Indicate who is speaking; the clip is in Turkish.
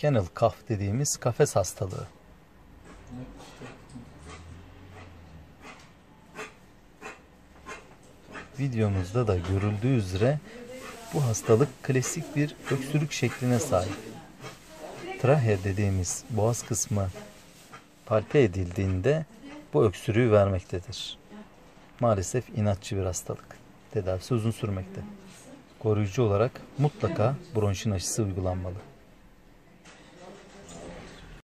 Speaker 1: kennel cough dediğimiz kafes hastalığı. Videomuzda da görüldüğü üzere bu hastalık klasik bir öksürük şekline sahip. Trahea dediğimiz boğaz kısmı palpe edildiğinde bu öksürüğü vermektedir. Maalesef inatçı bir hastalık. Tedavisi uzun sürmekte. Koruyucu olarak mutlaka bronşin aşısı uygulanmalı.